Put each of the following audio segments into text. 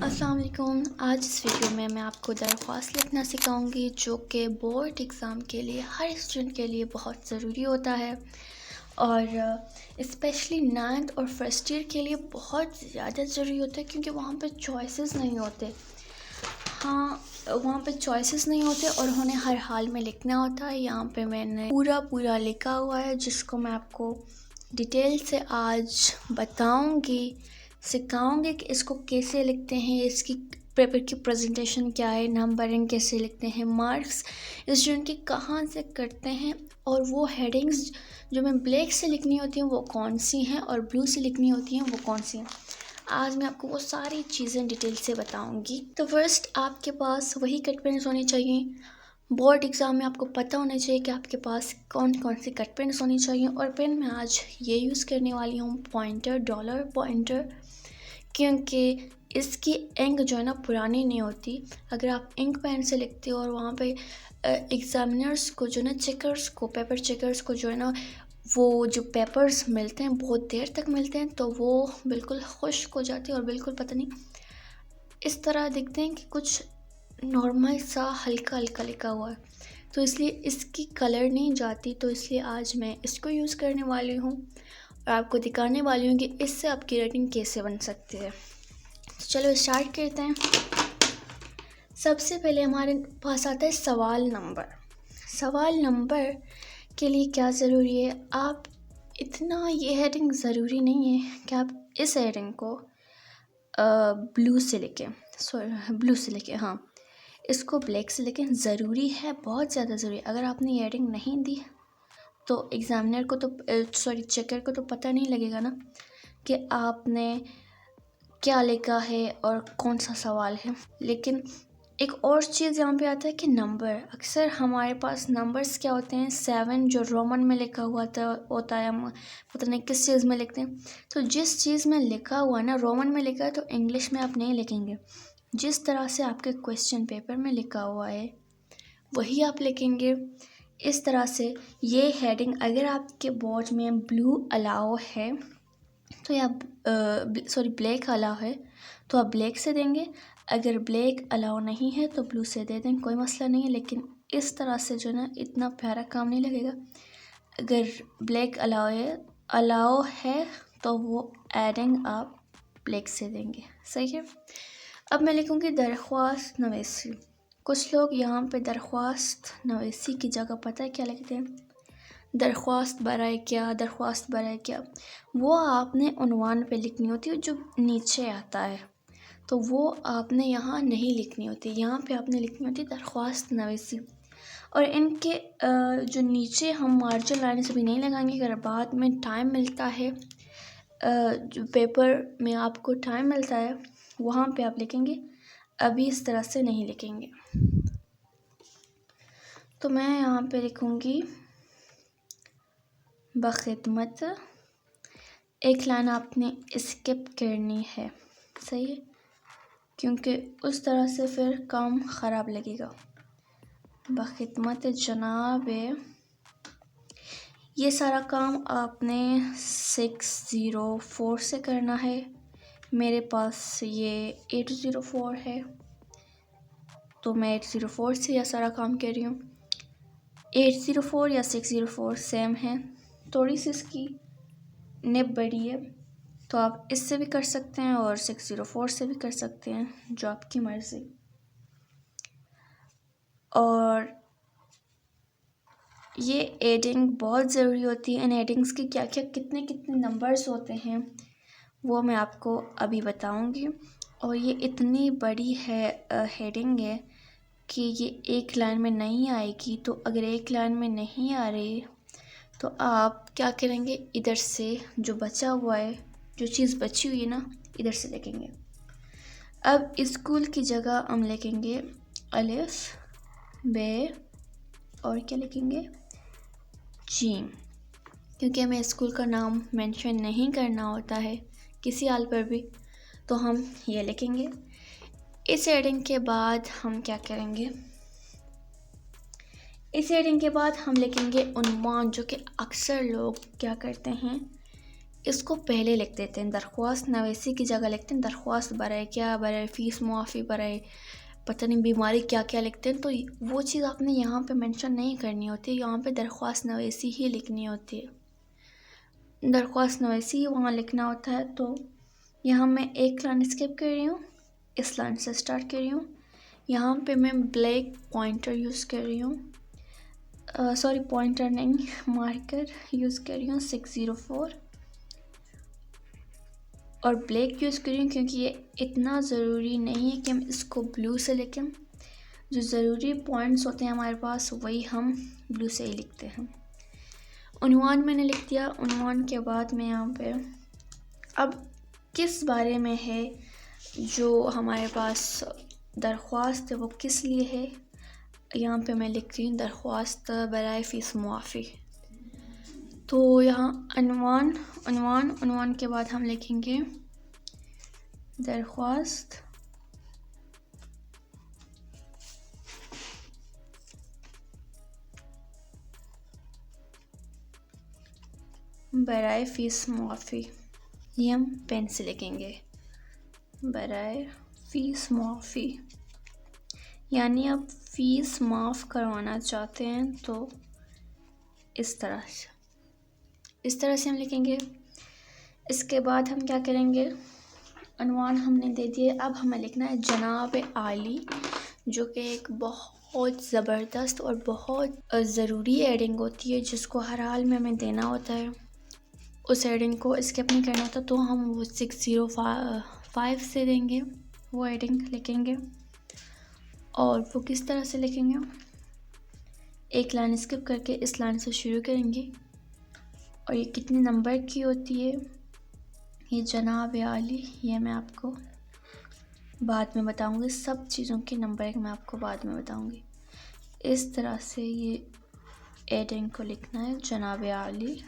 अस्सलाम वालेकुम। आज इस वीडियो में मैं आपको दरख्वास्त लिखना सिखाऊंगी जो कि बोर्ड एग्ज़ाम के लिए हर स्टूडेंट के लिए बहुत ज़रूरी होता है और स्पेशली 9th और फर्स्ट ईयर के लिए बहुत ज़्यादा ज़रूरी होता है क्योंकि वहाँ पे चॉइसेस नहीं होते। हाँ, वहाँ पे चॉइसेस नहीं होते और उन्हें हर हाल में लिखना होता है। यहाँ पे मैंने पूरा लिखा हुआ है जिसको मैं आपको डिटेल से आज बताऊंगी, सिखाऊंगी कि इसको कैसे लिखते हैं, इसकी पेपर की प्रेजेंटेशन क्या है, नंबरिंग कैसे लिखते हैं, मार्क्स स्टूडेंट की कहाँ से करते हैं और वो हेडिंग्स जो मैं ब्लैक से लिखनी होती हैं वो कौन सी हैं और ब्लू से लिखनी होती हैं वो कौन सी हैं। आज मैं आपको वो सारी चीज़ें डिटेल से बताऊंगी। तो फर्स्ट आपके पास वही कट पेन्स होनी चाहिए। बोर्ड एग्ज़ाम में आपको पता होना चाहिए कि आपके पास कौन कौन सी कट पेन्स होनी चाहिए। और पेन मैं आज ये यूज़ करने वाली हूँ पॉइंटर, डॉलर पॉइंटर, क्योंकि इसकी इंक जो है ना पुरानी नहीं होती। अगर आप इंक पेन से लिखते हो और वहाँ पे एग्ज़ामिनर्स को जो ना चेकर्स को, पेपर चेकर्स को जो है ना वो जो पेपर्स मिलते हैं बहुत देर तक मिलते हैं, तो वो बिल्कुल खुश्क हो जाते हैं और बिल्कुल पता नहीं इस तरह दिखते हैं कि कुछ नॉर्मल सा हल्का हल्का लिखा हुआ है, तो इसलिए इसकी कलर नहीं जाती। तो इसलिए आज मैं इसको यूज़ करने वाली हूँ और आपको दिखाने वाली हूँ कि इससे आपकी राइटिंग कैसे बन सकती है। तो चलो स्टार्ट करते हैं। सबसे पहले हमारे पास आता है सवाल नंबर। सवाल नंबर के लिए क्या ज़रूरी है, आप इतना ये हेडिंग ज़रूरी नहीं है कि आप इस हेडिंग को ब्लू से लिखें, हाँ इसको ब्लैक से लिखें। ज़रूरी है, बहुत ज़्यादा ज़रूरी। अगर आपने ये हेडिंग नहीं दी तो एग्ज़ामिनर को तो चेकर को तो पता नहीं लगेगा ना कि आपने क्या लिखा है और कौन सा सवाल है। लेकिन एक और चीज़ यहाँ पे आता है कि नंबर, अक्सर हमारे पास नंबर्स क्या होते हैं 7 जो रोमन में लिखा हुआ होता है, हम पता नहीं किस चीज़ में लिखते हैं। तो जिस चीज़ में लिखा हुआ है ना रोमन में लिखा है तो इंग्लिश में आप नहीं लिखेंगे। जिस तरह से आपके क्वेश्चन पेपर में लिखा हुआ है वही आप लिखेंगे। इस तरह से ये हेडिंग अगर आपके बोर्ड में ब्लू अलाउ है तो या ब्लैक अलाउ है तो आप ब्लैक से देंगे। अगर ब्लैक अलाउ नहीं है तो ब्लू से दे दें, कोई मसला नहीं है। लेकिन इस तरह से जो ना इतना प्यारा काम नहीं लगेगा। अगर ब्लैक अलाउ है तो वो एडिंग आप ब्लैक से देंगे, सही है। अब मैं लिखूँगी दरख्वास्त नवेसी। कुछ लोग यहाँ पे दरख्वास्त नवेसी की जगह पता है क्या लिखते हैं, दरख्वास्त बराए क्या। वो आपने उन्वान पे लिखनी होती है जो नीचे आता है, तो वो आपने यहाँ नहीं लिखनी होती। यहाँ पे आपने लिखनी होती है दरख्वास्त नवेसी। और इनके जो नीचे हम मार्जिन लाइन से भी नहीं लगाएंगे। अगर बाद में टाइम मिलता है, जो पेपर में आपको टाइम मिलता है वहाँ पे आप लिखेंगे, अभी इस तरह से नहीं लिखेंगे। तो मैं यहाँ पे लिखूँगी बखिदमत, एक लाइन आपने स्किप करनी है, सही है, क्योंकि उस तरह से फिर काम ख़राब लगेगा। बखिदमत जनाब, ये सारा काम आपने 604 से करना है। मेरे पास ये 804 है तो मैं 804 से यह सारा काम कर रही हूँ। 804 या 604 सेम है, थोड़ी सी इसकी निब बड़ी है, तो आप इससे भी कर सकते हैं और 604 से भी कर सकते हैं, जो आपकी मर्ज़ी। और ये एडिंग बहुत ज़रूरी होती है। इन एडिंग्स के क्या क्या कितने नंबर्स होते हैं वो मैं आपको अभी बताऊंगी। और ये इतनी बड़ी है हेडिंग है कि ये एक लाइन में नहीं आएगी। तो अगर एक लाइन में नहीं आ रही तो आप क्या करेंगे, इधर से जो बचा हुआ है, जो चीज़ बची हुई है ना, इधर से लिखेंगे। अब स्कूल की जगह हम लिखेंगे अलिफ बे और क्या लिखेंगे जीम, क्योंकि हमें स्कूल का नाम मेंशन नहीं करना होता है किसी हाल पर भी, तो हम ये लिखेंगे। इस हेडिंग के बाद हम क्या करेंगे, इस हेडिंग के बाद हम लिखेंगे उन्वान, जो कि अक्सर लोग क्या करते हैं इसको पहले लिख देते हैं, दरख्वास्त नवेसी की जगह लिखते हैं दरख्वास्त बराए क्या बराए फ़ीस मुआफ़ी बराए पता नहीं बीमारी क्या क्या लिखते हैं। तो वो चीज़ आपने यहाँ पे मेंशन नहीं करनी होती, यहाँ पे दरख्वास्त नवेसी ही लिखनी होती है, दरख्वास्त नवेसी वहाँ लिखना होता है। तो यहाँ मैं एक लाइन स्किप कर रही हूँ, इस लाइन से स्टार्ट कर रही हूँ। यहाँ पे मैं ब्लैक पॉइंटर यूज़ कर रही हूँ, सॉरी पॉइंटर नहीं मार्कर यूज़ कर रही हूँ 604, और ब्लैक यूज़ कर रही हूँ क्योंकि ये इतना ज़रूरी नहीं है कि हम इसको ब्लू से लिखें। जो ज़रूरी पॉइंट्स होते हैं हमारे पास वही हम ब्लू से ही लिखते हैं। उन्वान मैंने लिख दिया। उन्वान के बाद में यहाँ पे अब किस बारे में है जो हमारे पास दरख्वास्त है वो किस लिए है, यहाँ पे मैं लिख रही हूँ दरख्वास्त बराए फ़ीस मुआफ़ी। तो यहाँ उन्वान के बाद हम लिखेंगे दरख्वास्त बराए फ़ीस मुआफ़ी, ये हम पेन से लिखेंगे बराए फ़ीस मुआफ़ी, यानी आप फ़ीस माफ़ करवाना चाहते हैं तो इस तरह से हम लिखेंगे। इसके बाद हम क्या करेंगे, उन्वान हमने दे दिए, अब हमें लिखना है जनाब आली, जो कि एक बहुत ज़बरदस्त और बहुत ज़रूरी एडिंग होती है जिसको हर हाल में हमें देना होता है। उस एडिंग को स्किप नहीं करना होता, तो हम वो 605 से देंगे, वो एडिंग लिखेंगे। और वो किस तरह से लिखेंगे, एक लाइन स्किप करके इस लाइन से शुरू करेंगे। और ये कितने नंबर की होती है ये जनाब आली, ये मैं आपको बाद में बताऊंगी, सब चीज़ों के नंबर मैं आपको बाद में बताऊंगी। इस तरह से ये एडिंग को लिखना है जनाब आली।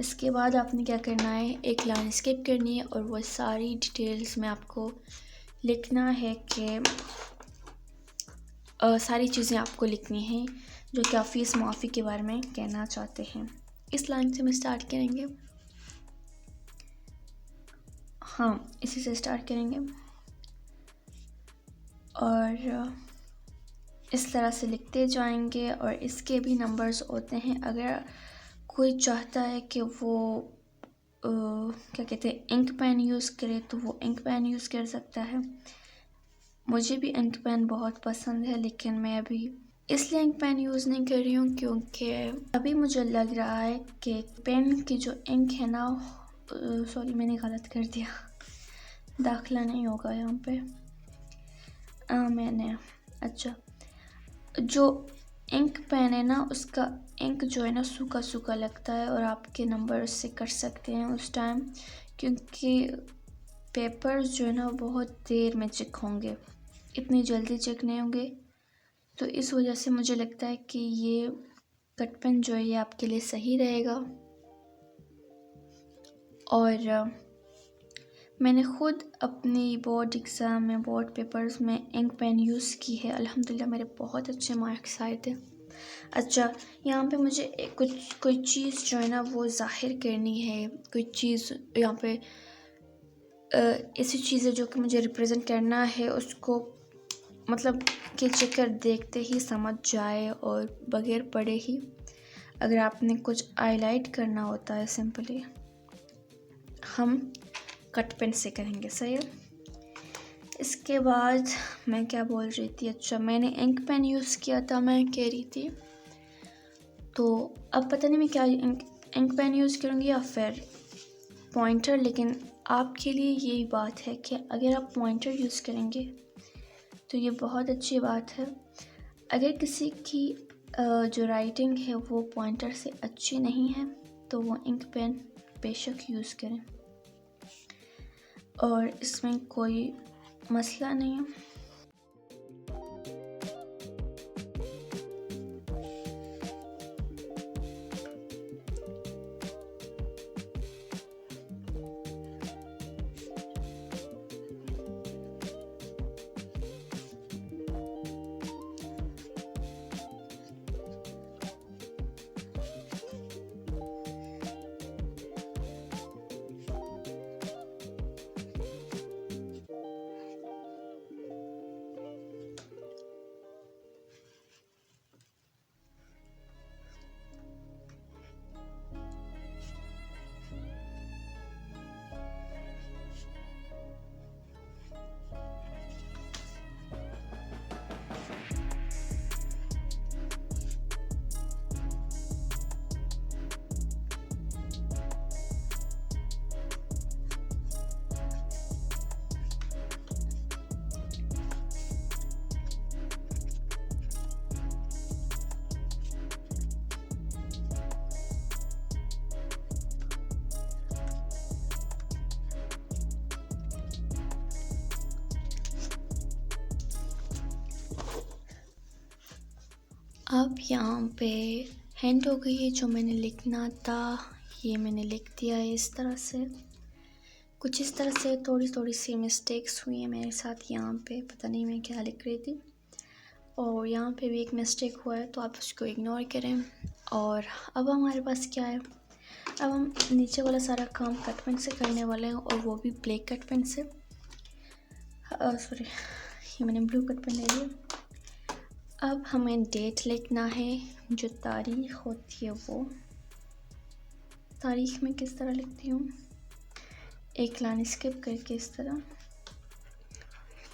इसके बाद आपने क्या करना है, एक लाइन स्किप करनी है और वो सारी डिटेल्स में आपको लिखना है कि सारी चीज़ें आपको लिखनी हैं जो कि आप फ़ीस मुआफ़ी के बारे में कहना चाहते हैं। इस लाइन से हम स्टार्ट करेंगे, हाँ इसी से स्टार्ट करेंगे और इस तरह से लिखते जाएंगे। और इसके भी नंबर्स होते हैं, अगर कोई चाहता है कि वो क्या कहते हैं इंक पेन यूज़ करे तो वो इंक पेन यूज़ कर सकता है। मुझे भी इंक पेन बहुत पसंद है, लेकिन मैं अभी इसलिए इंक पेन यूज़ नहीं कर रही हूँ क्योंकि अभी मुझे लग रहा है कि पेन की जो इंक है ना, सॉरी मैंने गलत कर दिया, दाखिला नहीं होगा यहाँ पे, मैंने अच्छा जो इंक पेन है ना उसका इंक जो है ना सूखा सूखा लगता है और आपके नंबर उससे कट सकते हैं उस टाइम, क्योंकि पेपर्स जो है ना बहुत देर में चेक होंगे, इतनी जल्दी चेक नहीं होंगे। तो इस वजह से मुझे लगता है कि ये कट पेन जो है ये आपके लिए सही रहेगा। और मैंने ख़ुद अपनी बोर्ड एग्ज़ाम में बोर्ड पेपर्स में इंक पेन यूज़ की है, अल्हम्दुलिल्लाह मेरे बहुत अच्छे मार्क्स आए थे। अच्छा, यहाँ पे मुझे कोई चीज़ जो है ना वो ज़ाहिर करनी है, कोई चीज़ यहाँ पे ऐसी चीज़ है जो कि मुझे रिप्रेजेंट करना है, उसको मतलब कि चेकर देखते ही समझ जाए और बगैर पढ़े ही अगर आपने कुछ हाईलाइट करना होता है सिंपली हम कट पेन से करेंगे, सही है। इसके बाद मैं क्या बोल रही थी, अच्छा मैंने इंक पेन यूज़ किया था मैं कह रही थी, तो अब पता नहीं मैं क्या इंक पेन यूज़ करूँगी या फिर पॉइंटर, लेकिन आपके लिए यही बात है कि अगर आप पॉइंटर यूज़ करेंगे तो ये बहुत अच्छी बात है। अगर किसी की जो राइटिंग है वो पॉइंटर से अच्छी नहीं है तो वो इंक पेन बेशक यूज़ करें और इसमें कोई मसला नहीं है। अब यहाँ पे हैंड हो गई है, जो मैंने लिखना था ये मैंने लिख दिया है इस तरह से। कुछ इस तरह से थोड़ी थोड़ी सी मिस्टेक्स हुई हैं मेरे साथ यहाँ पे, पता नहीं मैं क्या लिख रही थी। और यहाँ पे भी एक मिस्टेक हुआ है तो आप उसको इग्नोर करें। और अब हमारे पास क्या है, अब हम नीचे वाला सारा काम कट पेन से करने वाले हैं, और वो भी ब्लैक कट पेन से। सॉरी, ये मैंने ब्लू कट पेन ले लिया। अब हमें डेट लिखना है, जो तारीख होती है वो। तारीख में किस तरह लिखती हूँ, एक लाइन स्किप करके इस तरह।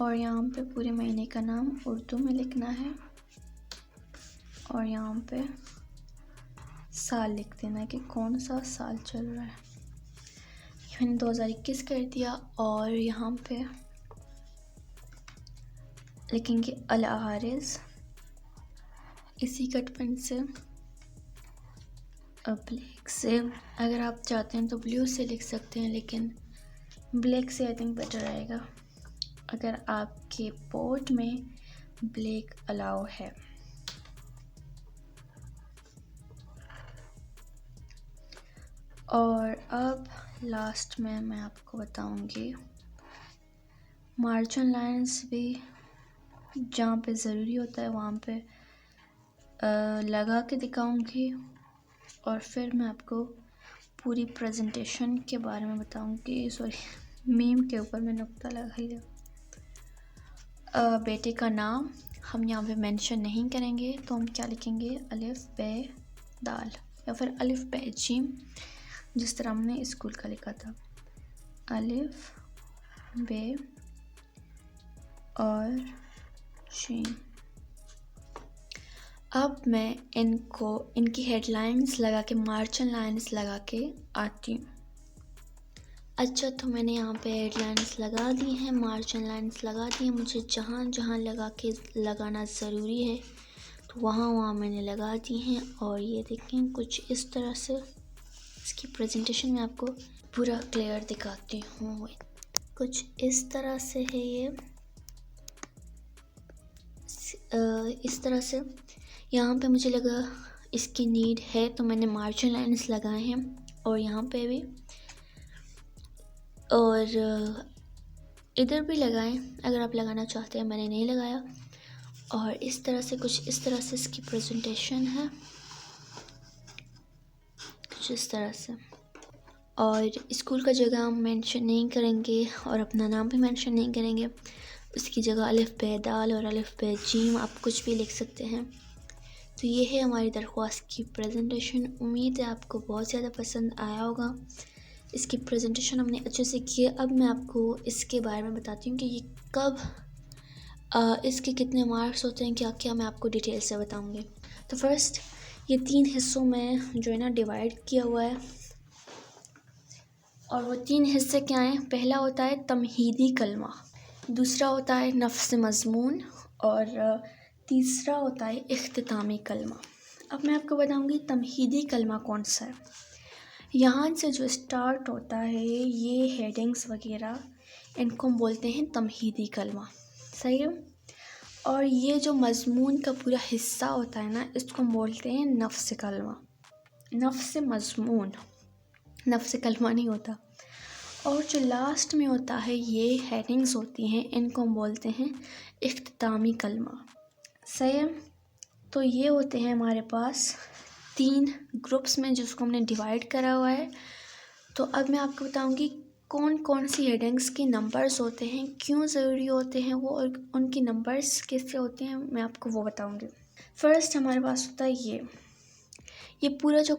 और यहाँ पे पूरे महीने का नाम उर्दू में लिखना है, और यहाँ पे साल लिख देना है कि कौन सा साल चल रहा है। मैंने 2021 कर दिया। और यहाँ पे लिखेंगे अल आरिज़, इसी कट पेन से, ब्लैक से। अगर आप चाहते हैं तो ब्लू से लिख सकते हैं, लेकिन ब्लैक से आई थिंक बेटर रहेगा, अगर आपके बोर्ड में ब्लैक अलाउ है। और अब लास्ट में मैं आपको बताऊंगी मार्जिन लाइंस भी जहाँ पे ज़रूरी होता है वहाँ पे लगा के दिखाऊंगी। और फिर मैं आपको पूरी प्रेजेंटेशन के बारे में बताऊंगी। सॉरी, मीम के ऊपर मैं नुक्ता लगा लिया। बेटे का नाम हम यहाँ पे मेंशन नहीं करेंगे, तो हम क्या लिखेंगे, अलिफ बे दाल, या फिर अलिफ बे जीम, जिस तरह हमने स्कूल का लिखा था, अलिफ बे और जीम। अब मैं इनकी हेडलाइंस लगा के, मार्जिन लाइंस लगा के आती हूँ। अच्छा, तो मैंने यहाँ पे हेडलाइंस लगा दी हैं, मार्जिन लाइंस लगा दी हैं। मुझे जहाँ जहाँ लगाना ज़रूरी है तो वहाँ मैंने लगा दी हैं। और ये देखें कुछ इस तरह से। इसकी प्रेजेंटेशन में आपको पूरा क्लियर दिखाती हूँ। कुछ इस तरह से है ये, इस तरह से। यहाँ पे मुझे लगा इसकी नीड है तो मैंने मार्जिन लाइंस लगाए हैं, और यहाँ पे भी, और इधर भी लगाएं अगर आप लगाना चाहते हैं, मैंने नहीं लगाया। और इस तरह से, कुछ इस तरह से इसकी प्रेजेंटेशन है, कुछ इस तरह से। और स्कूल का जगह हम मेंशन नहीं करेंगे, और अपना नाम भी मेंशन नहीं करेंगे। उसकी जगह अलिफ बे दाल और अलिफ बे जीम आप कुछ भी लिख सकते हैं। तो ये है हमारी दरख्वास्त की प्रेजेंटेशन। उम्मीद है आपको बहुत ज़्यादा पसंद आया होगा। इसकी प्रेजेंटेशन हमने अच्छे से की है। अब मैं आपको इसके बारे में बताती हूँ कि ये कब, इसके कितने मार्क्स होते हैं, क्या क्या मैं आपको डिटेल से बताऊँगी। तो फर्स्ट, ये 3 हिस्सों में जो है ना डिवाइड किया हुआ है, और वो 3 हिस्से क्या हैं। पहला होता है तमहीदी कलमा, दूसरा होता है नफ्स मज़मून, और तीसरा होता है इख्तितामी कलमा। अब मैं आपको बताऊंगी तमहीदी कलमा कौन सा है। यहाँ से जो स्टार्ट होता है, ये हेडिंग्स वगैरह, इनको हम बोलते हैं तमहीदी कलमा, सही है। और ये जो मज़मून का पूरा हिस्सा होता है ना, इसको हम बोलते हैं नफ्स कलमा, नफ्स मज़मून, नफ्स कलमा नहीं होता। और जो लास्ट में होता है, ये हेडिंग्स होती हैं, इनको हम बोलते हैं इख्तितामी कलमा, सही है। तो ये होते हैं हमारे पास 3 ग्रुप्स में, जिसको हमने डिवाइड करा हुआ है। तो अब मैं आपको बताऊंगी कौन कौन सी हेडिंग्स के नंबर्स होते हैं, क्यों ज़रूरी होते हैं वो, और उनकी नंबर्स कैसे होते हैं, मैं आपको वो बताऊंगी। फर्स्ट हमारे पास होता है ये पूरा जो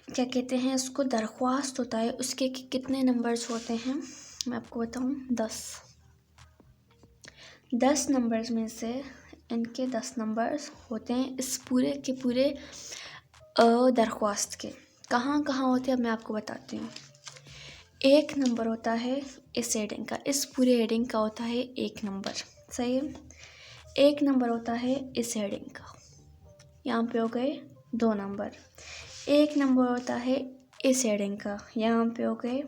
क्या कहते हैं उसको, दरख्वास्त होता है, उसके कितने नंबर्स होते हैं मैं आपको बताऊं, 10 नंबर्स में से इनके 10 नंबर्स होते हैं इस पूरे के पूरे दरख्वास्त के। कहाँ कहाँ होते हैं अब मैं आपको बताती हूँ। 1 नंबर होता है इस हेडिंग का, इस पूरे हेडिंग का होता है 1 नंबर, सही है। 1 नंबर होता है इस हेडिंग का, यहाँ पे हो गए 2 नंबर। 1 नंबर होता है इस हेडिंग का, यहाँ पे हो गए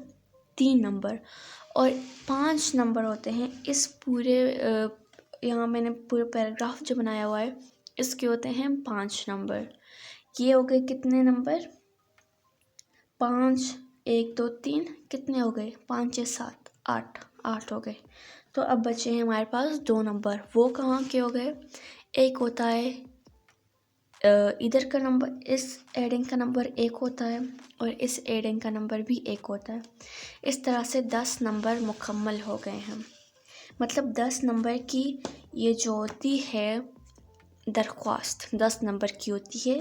3 नंबर। और 5 नंबर होते हैं इस पूरे, यहाँ मैंने पूरे पैराग्राफ जो बनाया हुआ है इसके होते हैं 5 नंबर। ये हो गए कितने नंबर? 5, 1 2 3 कितने हो गए? 5 6 7 8, 8 हो गए। तो अब बचे हैं हमारे पास 2 नंबर। वो कहाँ के हो गए? एक होता है इधर का नंबर, इस एडिंग का नंबर 1 होता है और इस एडिंग का नंबर भी 1 होता है। इस तरह से 10 नंबर मुकम्मल हो गए हैं। मतलब 10 नंबर की ये जो होती है दरख्वास्त 10 नंबर की होती है।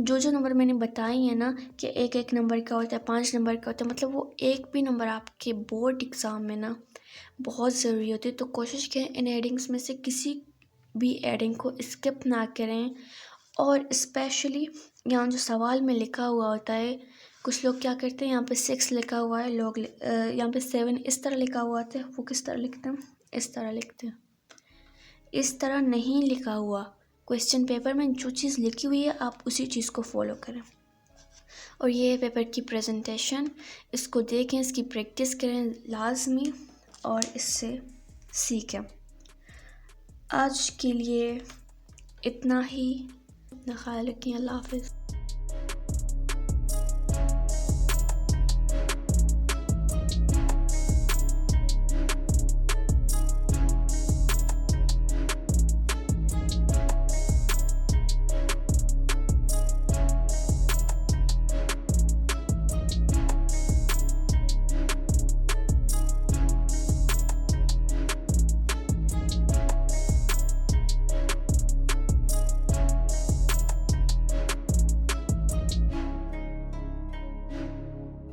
जो नंबर मैंने बताई है ना कि एक एक नंबर का होता है, 5 नंबर का होता है, मतलब वो एक भी नंबर आपके बोर्ड एग्ज़ाम में ना बहुत ज़रूरी होती है। तो कोशिश करें इन एडिंग्स में से किसी भी एडिंग को स्किप ना करें। और स्पेशली यहाँ जो सवाल में लिखा हुआ होता है, कुछ लोग क्या करते हैं, यहाँ पे 6 लिखा हुआ है, लोग यहाँ पे 7 इस तरह लिखा हुआ होता है, वो किस तरह लिखते हैं? इस तरह लिखते हैं। इस तरह नहीं लिखा हुआ, क्वेश्चन पेपर में जो चीज़ लिखी हुई है आप उसी चीज़ को फॉलो करें। और ये पेपर की प्रेजेंटेशन, इसको देखें, इसकी प्रैक्टिस करें लाजमी और इससे सीखें। आज के लिए इतना ही। अपना ख्याल रखें। अल्लाह हाफ़िज़।